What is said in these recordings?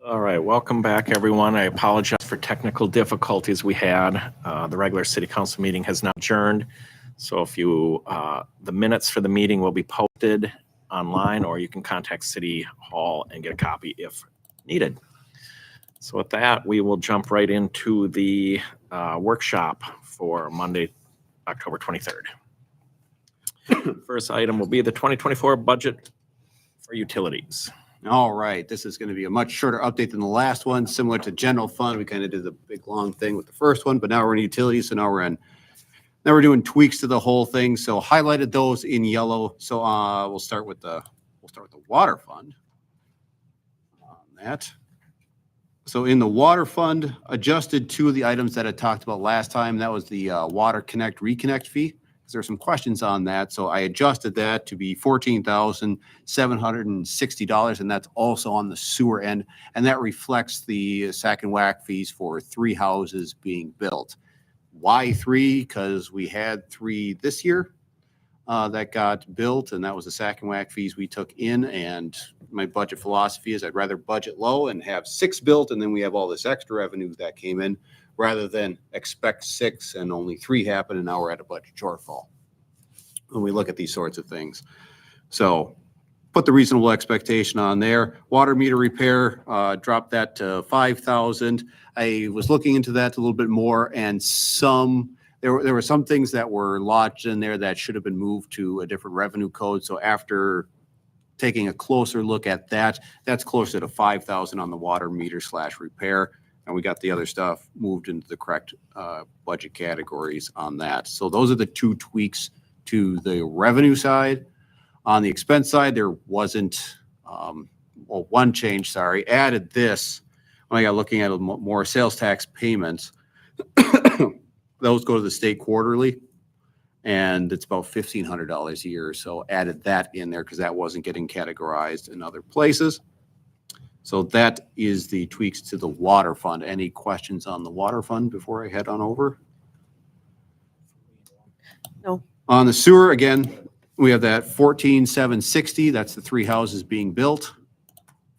All right, welcome back, everyone. I apologize for technical difficulties we had. The regular city council meeting has now adjourned. So if you, the minutes for the meeting will be posted online, or you can contact City Hall and get a copy if needed. So with that, we will jump right into the workshop for Monday, October 23rd. First item will be the 2024 budget for utilities. All right, this is going to be a much shorter update than the last one, similar to general fund. We kind of did the big long thing with the first one, but now we're in utilities. So now we're doing tweaks to the whole thing. So highlighted those in yellow. So we'll start with the water fund on that. So in the water fund, adjusted two of the items that I talked about last time. That was the water connect reconnect fee. There are some questions on that. So I adjusted that to be $14,760, and that's also on the sewer end. And that reflects the Sack and Whack fees for 3 houses being built. Why 3? Because we had 3 this year that got built, and that was the Sack and Whack fees we took in. And my budget philosophy is I'd rather budget low and have 6 built, and then we have all this extra revenue that came in, rather than expect 6 and only 3 happen, and now we're at a budget shortfall when we look at these sorts of things. So put the reasonable expectation on there. Water meter repair, dropped that to 5,000. I was looking into that a little bit more, and there were some things that were lodged in there that should have been moved to a different revenue code. So after taking a closer look at that, that's closer to 5,000 on the water meter / repair. And we got the other stuff moved into the correct budget categories on that. So those are the 2 tweaks to the revenue side. On the expense side, there wasn't, one change, sorry, added this. When I got looking at more sales tax payments, those go to the state quarterly, and it's about $1,500 a year. So added that in there because that wasn't getting categorized in other places. So that is the tweaks to the water fund. Any questions on the water fund before I head on over? No. On the sewer, again, we have that 14,760. That's the 3 houses being built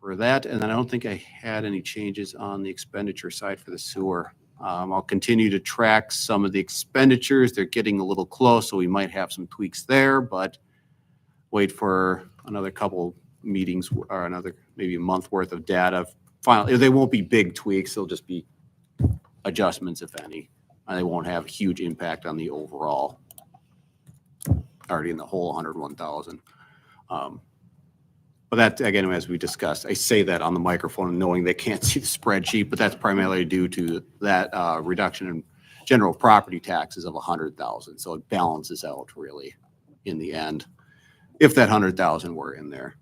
for that. And then I don't think I had any changes on the expenditure side for the sewer. I'll continue to track some of the expenditures. They're getting a little close, so we might have some tweaks there, but wait for another couple meetings or another maybe a month worth of data. Finally, they won't be big tweaks. They'll just be adjustments, if any. And they won't have a huge impact on the overall, already in the whole 101,000. But that, again, as we discussed, I say that on the microphone knowing they can't see the spreadsheet, but that's primarily due to that reduction in general property taxes of 100,000. So it balances out really in the end, if that 100,000 were in there.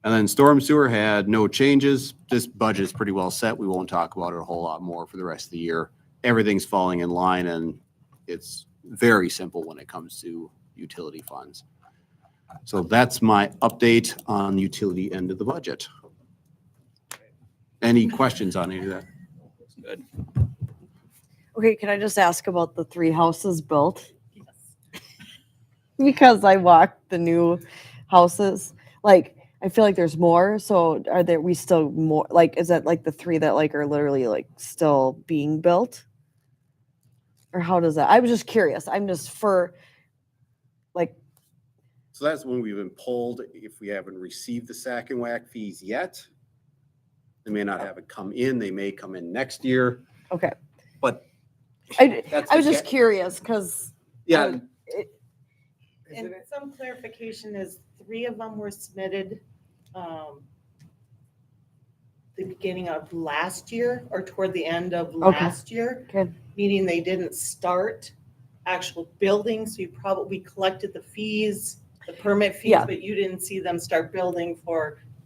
And then storm sewer had no changes. This budget is pretty well set. We won't talk about it a whole lot more for the rest of the year. Everything's falling in line, and it's very simple when it comes to utility funds. So that's my update on the utility end of the budget. Any questions on any of that? Good. Okay, can I just ask about the 3 houses built? Yes. Because I walked the new houses. Like, I feel like there's more. So we still more, like, is that like the 3 that like are literally like still being built? Or how does that? I was just curious. I'm just for like. So that's when we've been pulled. If we haven't received the Sack and Whack fees yet, they may not have it come in. They may come in next year. Okay. But I was just curious because. Yeah. And some clarification is 3 of them were submitted the beginning of last year or toward the end of last year. Okay. Meaning they didn't start actual building. So we collected the fees, the permit fees, Yeah. but you didn't see them start building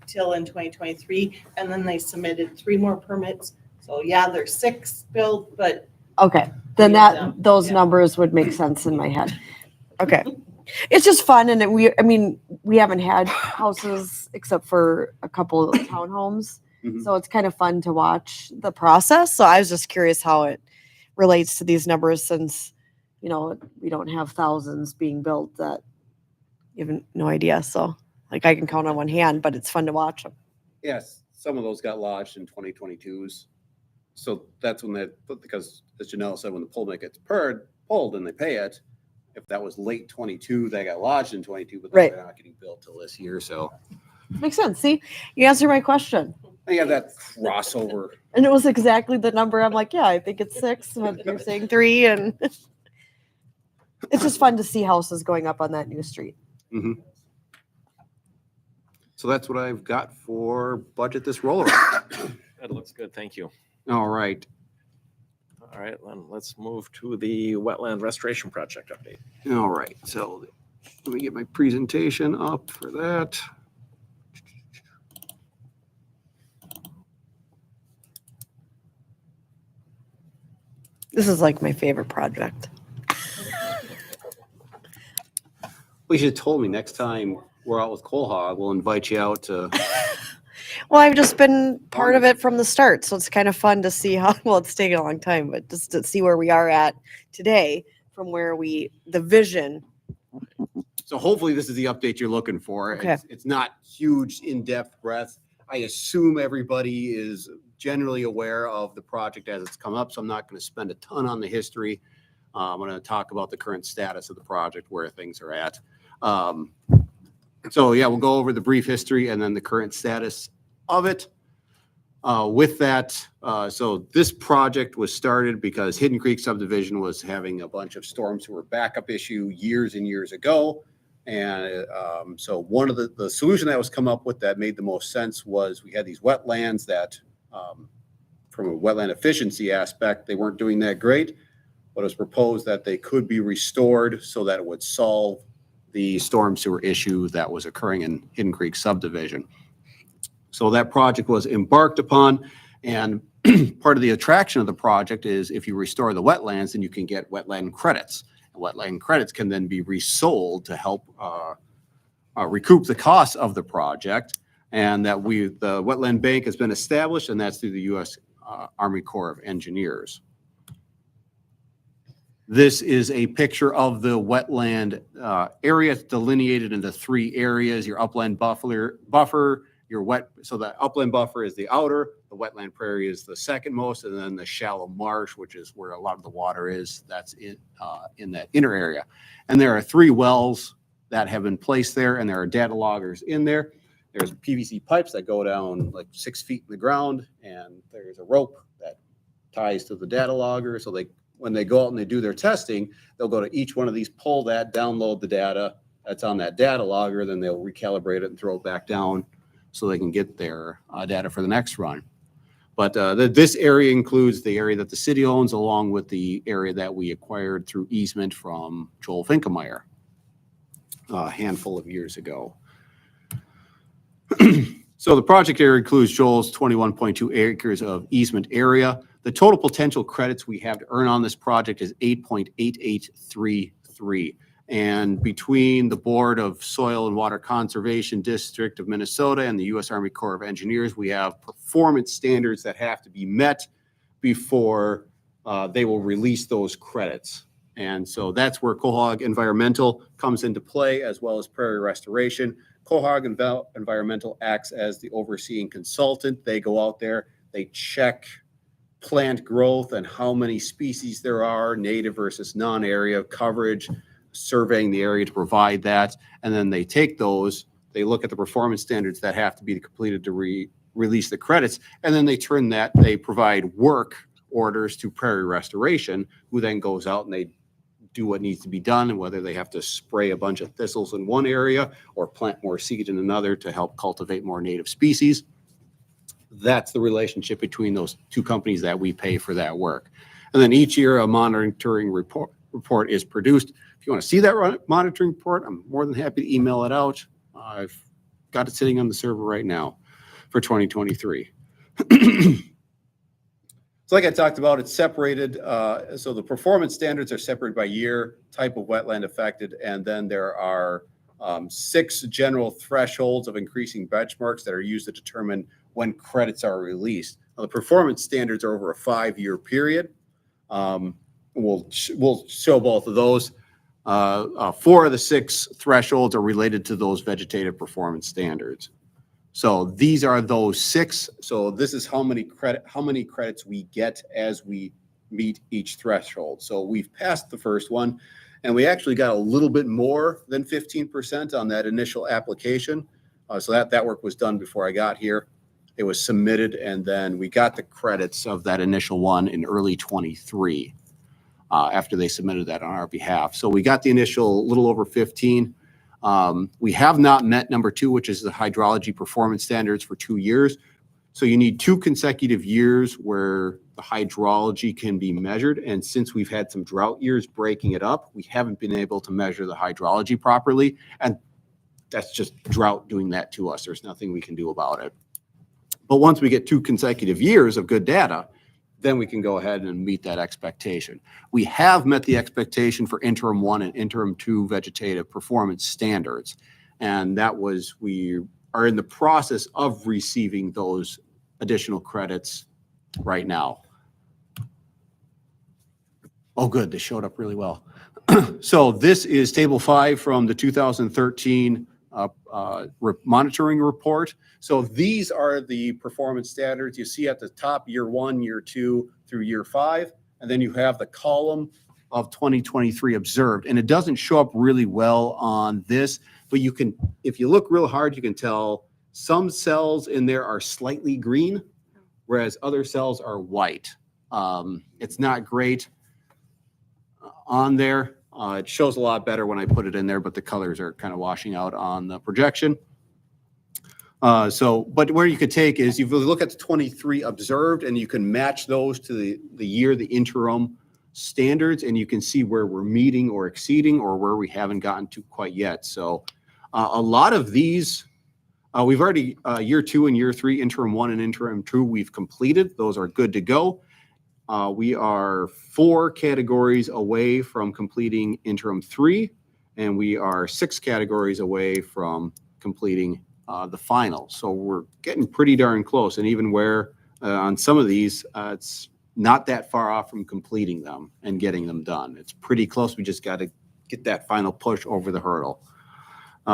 till in 2023. And then they submitted 3 more permits. So yeah, there's 6 built, but. Okay. Then those Yeah. numbers would make sense in my head. Okay. It's just fun. And we haven't had houses except for a couple of townhomes. Mhm. So it's kind of fun to watch the process. So I was just curious how it relates to these numbers since, we don't have thousands being built that you have no idea. So like I can count on one hand, but it's fun to watch them. Yes. some of those got lodged in 2022s. So that's when because as Janelle said, when the poll mitt gets pulled and they pay it, if that was late 22, they got lodged in 22, but Right. they're not getting billed till this year. So Makes sense. See, you answered my question. I have that crossover. And it was exactly the number. I'm like, yeah, I think it's 6, but you're saying 3. And it's just fun to see houses going up on that new street. Mhm. So that's what I've got for budget this roll around. That looks good. Thank you. All right. All right, then let's move to the wetland restoration project update. All right. So let me get my presentation up for that. This is like my favorite project. Well, you should have told me next time we're out with Quahog, we'll invite you out to. Well, I've just been part of it from the start. So it's kind of fun to see how, well, it's taken a long time, but just to see where we are at today from where the vision. So hopefully this is the update you're looking for. Okay. It's not huge in-depth breadth. I assume everybody is generally aware of the project as it's come up, so I'm not going to spend a ton on the history. I'm going to talk about the current status of the project, where things are at. So yeah, we'll go over the brief history and then the current status of it. With that, so this project was started because Hidden Creek subdivision was having a bunch of storm sewer backup issue years and years ago. And so one of the solution that was come up with that made the most sense was we had these wetlands that, from a wetland efficiency aspect, they weren't doing that great, but it was proposed that they could be restored so that it would solve the storm sewer issue that was occurring in Hidden Creek subdivision. So that project was embarked upon, and part of the attraction of the project is if you restore the wetlands, then you can get wetland credits. And wetland credits can then be resold to help recoup the costs of the project. And that the wetland bank has been established, and that's through the U.S. Army Corps of Engineers. This is a picture of the wetland area. It's delineated into 3 areas: your upland buffer, your wet. So the upland buffer is the outer, the wetland prairie is the second most, and then the shallow marsh, which is where a lot of the water is. That's in that inner area. And there are 3 wells that have been placed there, and there are data loggers in there. There's PVC pipes that go down like 6 feet in the ground, and there's a rope that ties to the data logger. So when they go out and they do their testing, they'll go to each one of these, pull that, download the data that's on that data logger, then they'll recalibrate it and throw it back down so they can get their data for the next run. But this area includes the area that the city owns, along with the area that we acquired through easement from Joel Finkemeyer a handful of years ago. So the project area includes Joel's 21.2 acres of easement area. The total potential credits we have to earn on this project is 8.8833. And between the Board of Soil and Water Conservation District of Minnesota and the U.S. Army Corps of Engineers, we have performance standards that have to be met before they will release those credits. And so that's where Quahog Environmental comes into play, as well as Prairie Restoration. Quahog Environmental acts as the overseeing consultant. They go out there, they check plant growth and how many species there are, native versus non-area coverage, surveying the area to provide that. And then they take those, they look at the performance standards that have to be completed to release the credits. And then they provide work orders to Prairie Restoration, who then goes out and they do what needs to be done, and whether they have to spray a bunch of thistles in one area or plant more seed in another to help cultivate more native species. That's the relationship between those 2 companies that we pay for that work. And then each year a monitoring report is produced. If you want to see that monitoring report, I'm more than happy to email it out. I've got it sitting on the server right now for 2023. So like I talked about, it's separated. So the performance standards are separated by year, type of wetland affected, and then there are 6 general thresholds of increasing benchmarks that are used to determine when credits are released. Now, the performance standards are over a 5-year period. We'll show both of those. 4 of the 6 thresholds are related to those vegetative performance standards. So these are those 6. So this is how many credits we get as we meet each threshold. So we've passed the first one, and we actually got a little bit more than 15% on that initial application. So that work was done before I got here. It was submitted, and then we got the credits of that initial one in early 23 after they submitted that on our behalf. So we got the initial little over 15. We have not met number 2, which is the hydrology performance standards for 2 years. So you need 2 consecutive years where the hydrology can be measured. And since we've had some drought years breaking it up, we haven't been able to measure the hydrology properly. And that's just drought doing that to us. There's nothing we can do about it. But once we get 2 consecutive years of good data, then we can go ahead and meet that expectation. We have met the expectation for interim 1 and interim 2 vegetative performance standards. And that was, we are in the process of receiving those additional credits right now. Oh, good, they showed up really well. So this is table 5 from the 2013 monitoring report. So these are the performance standards you see at the top, year 1, year 2 through year 5. And then you have the column of 2023 observed. And it doesn't show up really well on this, but you can, if you look real hard, you can tell some cells in there are slightly green, whereas other cells are white. It's not great on there. It shows a lot better when I put it in there, but the colors are kind of washing out on the projection. But where you could take is you look at the 23 observed, and you can match those to the year, the interim standards, and you can see where we're meeting or exceeding or where we haven't gotten to quite yet. So a lot of these, we've already, year 2 and year 3, interim 1 and interim 2, we've completed. Those are good to go. We are 4 categories away from completing interim 3, and we are 6 categories away from completing the final. So we're getting pretty darn close. And even where on some of these, it's not that far off from completing them and getting them done. It's pretty close. We just got to get that final push over the hurdle.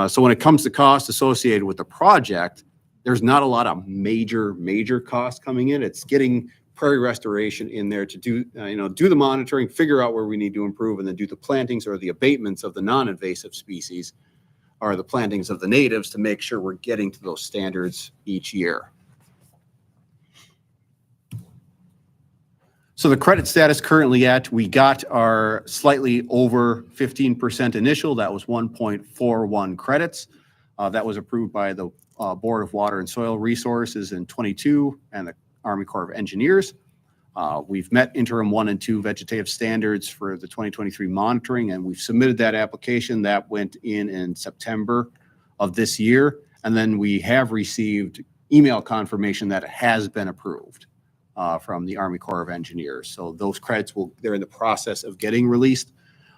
So when it comes to costs associated with the project, there's not a lot of major costs coming in. It's getting prairie restoration in there to do, do the monitoring, figure out where we need to improve, and then do the plantings or the abatements of the non-invasive species or the plantings of the natives to make sure we're getting to those standards each year. So the credit status currently we got our slightly over 15% initial. That was 1.41 credits. That was approved by the Board of Water and Soil Resources in 22 and the Army Corps of Engineers. We've met interim 1 and 2 vegetative standards for the 2023 monitoring, and we've submitted that application. That went in September of this year. And then we have received email confirmation that it has been approved from the Army Corps of Engineers. So those credits they're in the process of getting released.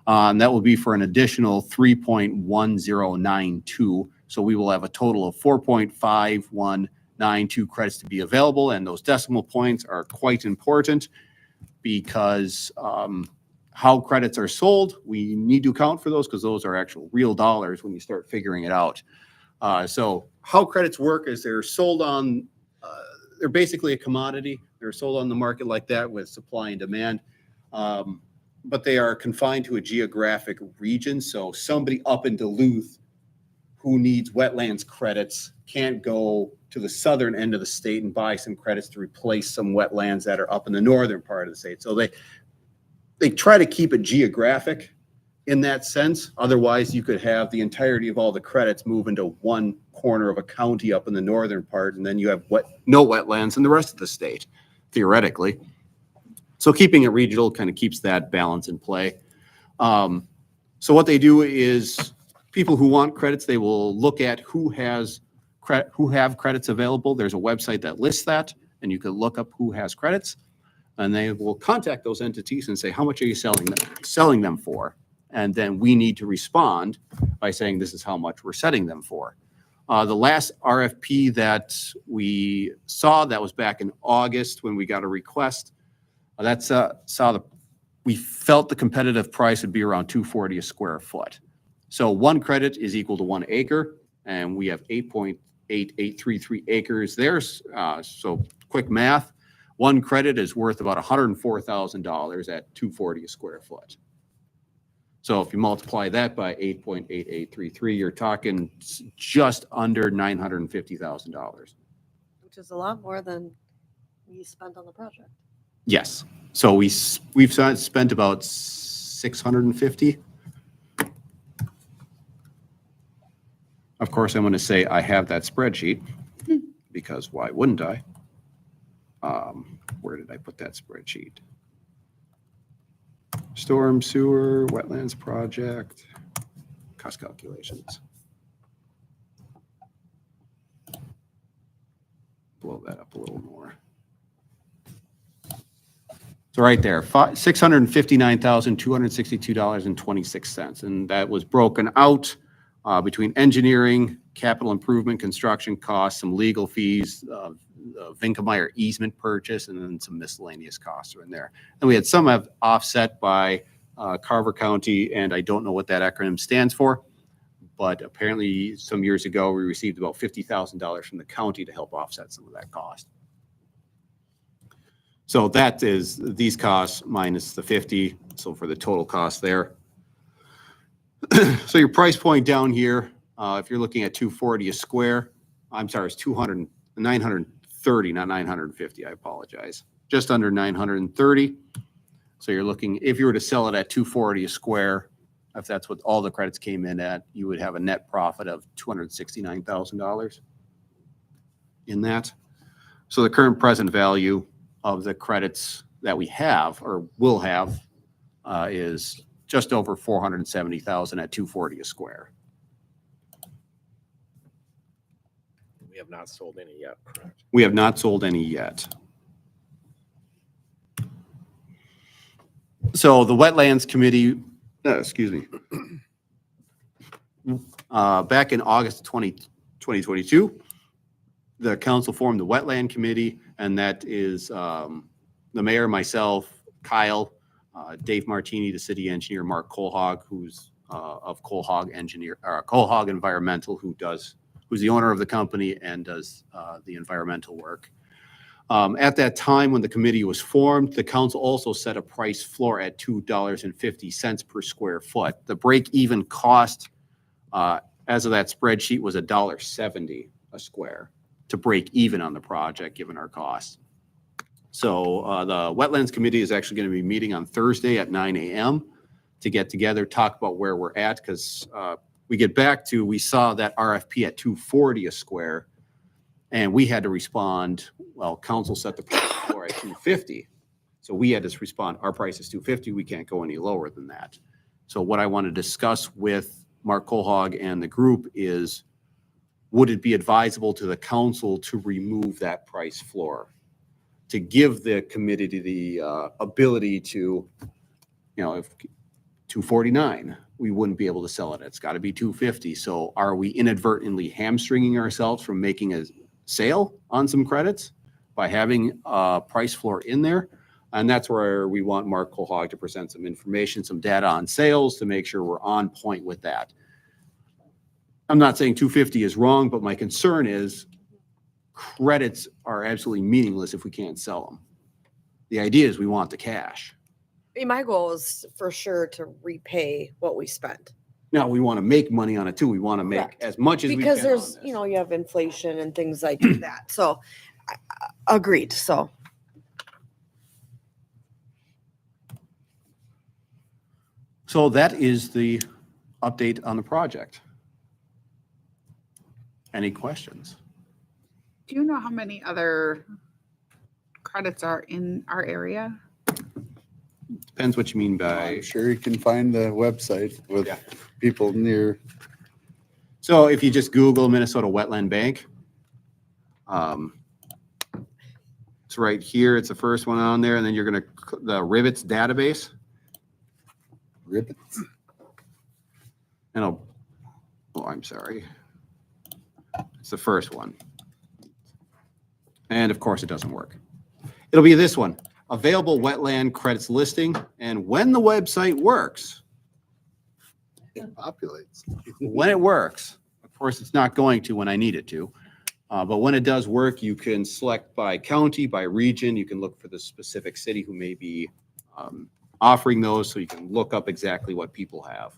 And that will be for an additional 3.1092. So we will have a total of 4.5192 credits to be available, and those decimal points are quite important because how credits are sold, we need to account for those because those are actual real dollars when you start figuring it out. So how credits work is they're sold on, they're basically a commodity. They're sold on the market like that with supply and demand, but they are confined to a geographic region. So somebody up in Duluth who needs wetlands credits can't go to the southern end of the state and buy some credits to replace some wetlands that are up in the northern part of the state. So they try to keep it geographic in that sense. Otherwise, you could have the entirety of all the credits move into one corner of a county up in the northern part, and then you have no wetlands in the rest of the state, theoretically. So keeping it regional kind of keeps that balance in play. So what they do is people who want credits, they will look at who have credits available. There's a website that lists that, and you can look up who has credits, and they will contact those entities and say, how much are you selling them for? And then we need to respond by saying, this is how much we're setting them for. The last RFP that we saw, that was back in August when we got a request, we felt the competitive price would be around $240 a square foot. So 1 credit is equal to 1 acre, and we have 1.8833 acres. There's, so quick math, one credit is worth about $104,000 at $240 a square foot. So if you multiply that by 8.8833, you're talking just under $950,000. Which is a lot more than we spent on the project. Yes. So we've spent about 650. Of course, I'm going to say I have that spreadsheet because why wouldn't I? Where did I put that spreadsheet? Storm sewer, wetlands project, cost calculations. Blow that up a little more. So right there, $659,262.26. And that was broken out between engineering, capital improvement, construction costs, some legal fees, Vinkemeyer easement purchase, and then some miscellaneous costs are in there. And we had some offset by Carver County, and I don't know what that acronym stands for, but apparently some years ago, we received about $50,000 from the county to help offset some of that cost. So that is these costs minus the 50. So for the total cost there. So your price point down here, if you're looking at 240 a square, I'm sorry, it's 930, not 950. I apologize. Just under 930. So you're looking, if you were to sell it at 240 a square, if that's what all the credits came in at, you would have a net profit of $269,000 in that. So the current present value of the credits that we have or will have is just over $470,000 at 240 a square. We have not sold any yet, correct? We have not sold any yet. So the Wetlands Committee, excuse me, back in August 2022, the council formed the Wetland Committee, and that is the mayor, myself, Kyle, Dave Martini, the city engineer, Mark Colhog, who's of Colhog Environmental, who's the owner of the company and does the environmental work. At that time, when the committee was formed, the council also set a price floor at $2.50 per square foot. The break-even cost, as of that spreadsheet, was $1.70 a square to break even on the project, given our costs. So the Wetlands Committee is actually going to be meeting on Thursday at 9 a.m. to get together, talk about where we're at, because we saw that RFP at $240 a square, and we had to respond, well, council set the price floor at $250. So we had to respond, our price is $250, we can't go any lower than that. So what I want to discuss with Mark Colhog and the group is, would it be advisable to the council to remove that price floor? To give the committee the ability to, if 249, we wouldn't be able to sell it. It's got to be 250. So are we inadvertently hamstringing ourselves from making a sale on some credits by having a price floor in there? And that's where we want Mark Colhog to present some information, some data on sales to make sure we're on point with that. I'm not saying 250 is wrong, but my concern is credits are absolutely meaningless if we can't sell them. The idea is we want the cash. My goal is for sure to repay what we spent. Now, we want to make money on it too. We want to make Correct. as much as we can. Because on there's, this. you have inflation and things like that. So, agreed. So, So that is the update on the project. Any questions? Do you know how many other credits are in our area? Depends what you mean by. I'm sure you can find the website with Yeah. people near. So if you just Google Minnesota Wetland Bank, it's right here. It's the first one on there, and then you're gonna the Rivets database. Ribbons. And I'm sorry. It's the first one. And of course, it doesn't work. It'll be this one, available wetland credits listing. And when the website works, It populates. when it works, of course, it's not going to when I need it to. But when it does work, you can select by county, by region. You can look for the specific city who may be offering those, so you can look up exactly what people have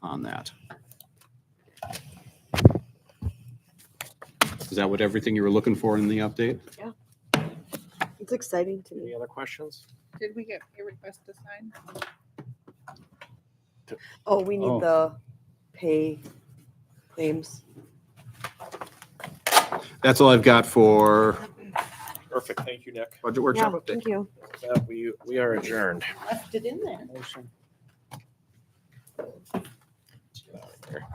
on that. Is that what everything you were looking for in the update? It's exciting to Any me. other questions? Did we get a request to sign? Oh, we need Oh. the pay claims. That's all I've got for Perfect. Thank you, Nick. budget Yeah, workshop update. thank you. With that, we are adjourned. Left it in there. Let's get out of here.